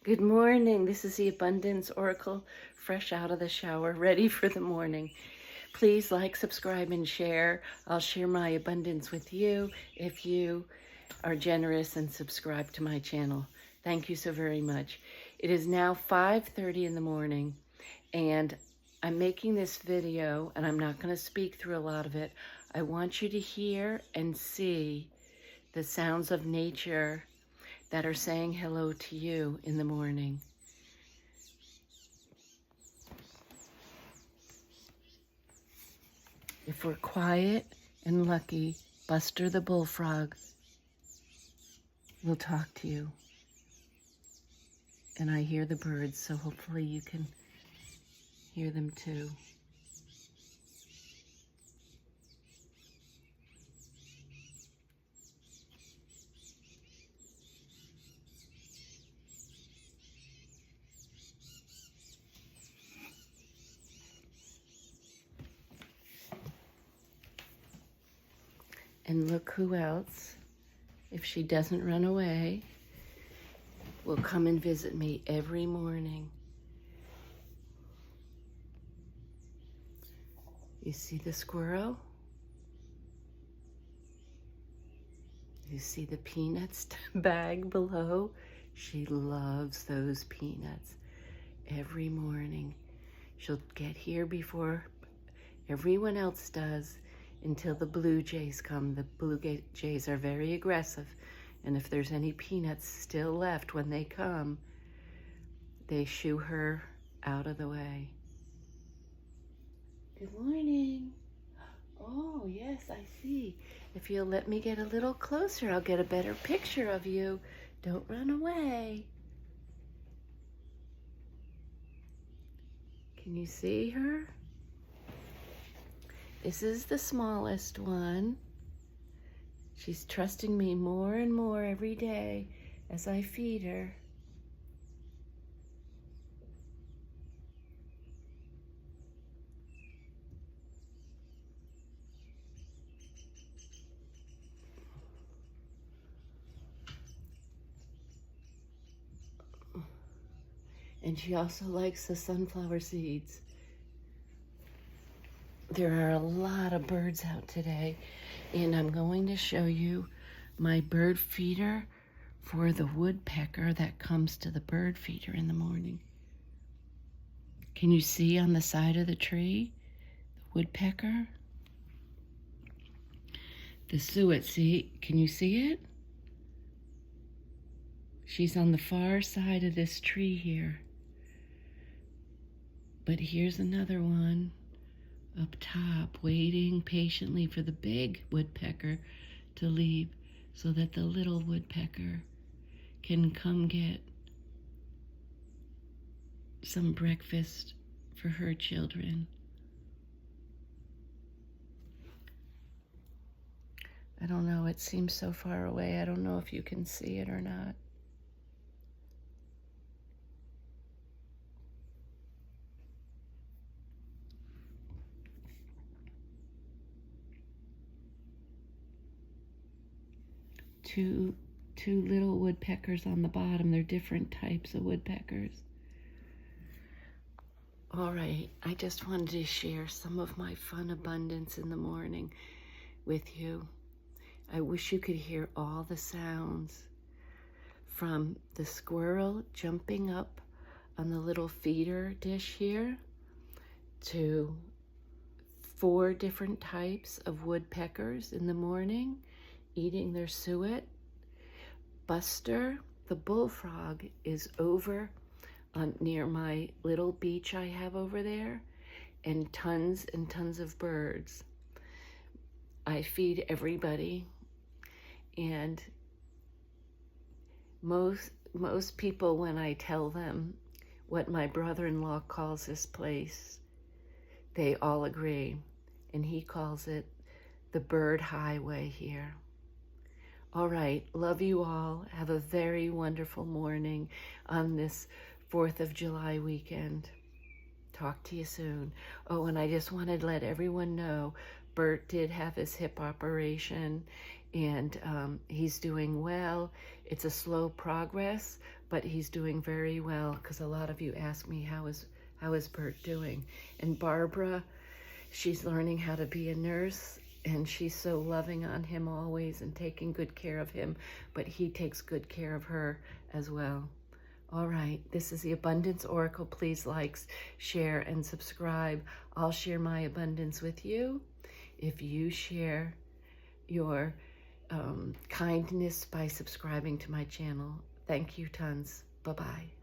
Good morning. This is the Abundance Oracle, fresh out of the shower, ready for the morning. Please like, subscribe, and share. I'll share my abundance with you if you are generous and subscribe to my channel. Thank you so very much. It is now 5:30 in the morning, and I'm making this video, and I'm not going to speak through a lot of it. I want you to hear and see the sounds of nature that are saying hello to you in the morning. If we're quiet and lucky, Buster the bullfrog will talk to you. And I hear the birds, so hopefully you can hear them too. And look who else, if she doesn't run away, will come and visit me every morning. You see the squirrel? You see the peanuts bag below? She loves those peanuts. Every morning, she'll get here before everyone else does until the blue jays come. The blue jays are very aggressive, and if there's any peanuts still left when they come, they shoo her out of the way. Good morning. Oh, yes, I see. If you'll let me get a little closer, I'll get a better picture of you. Don't run away. Can you see her? This is the smallest one. She's trusting me more and more every day as I feed her. And she also likes the sunflower seeds. There are a lot of birds out today, and I'm going to show you my bird feeder for the woodpecker that comes to the bird feeder in the morning. Can you see on the side of the tree, the woodpecker? The suet, see, can you see it? She's on the far side of this tree here. But here's another one up top, waiting patiently for the big woodpecker to leave so that the little woodpecker can come get some breakfast for her children. I don't know, it seems so far away. I don't know if you can see it or not. Two little woodpeckers on the bottom. They're different types of woodpeckers. All right, I just wanted to share some of my fun abundance in the morning with you. I wish you could hear all the sounds, from the squirrel jumping up on the little feeder dish here to 4 different types of woodpeckers in the morning eating their suet. Buster, the bullfrog, is over near my little beach I have over there, and tons of birds. I feed everybody, and most people, when I tell them what my brother-in-law calls this place, they all agree, and he calls it the bird highway here. All right, love you all. Have a very wonderful morning on this 4th of July weekend. Talk to you soon. Oh, and I just wanted to let everyone know, Bert did have his hip operation, and he's doing well. It's a slow progress, but he's doing very well, because a lot of you ask me, how is Bert doing? And Barbara, she's learning how to be a nurse, and she's so loving on him always and taking good care of him, but he takes good care of her as well. All right, this is the Abundance Oracle. Please like, share, and subscribe. I'll share my abundance with you if you share your kindness by subscribing to my channel. Thank you tons. Bye-bye.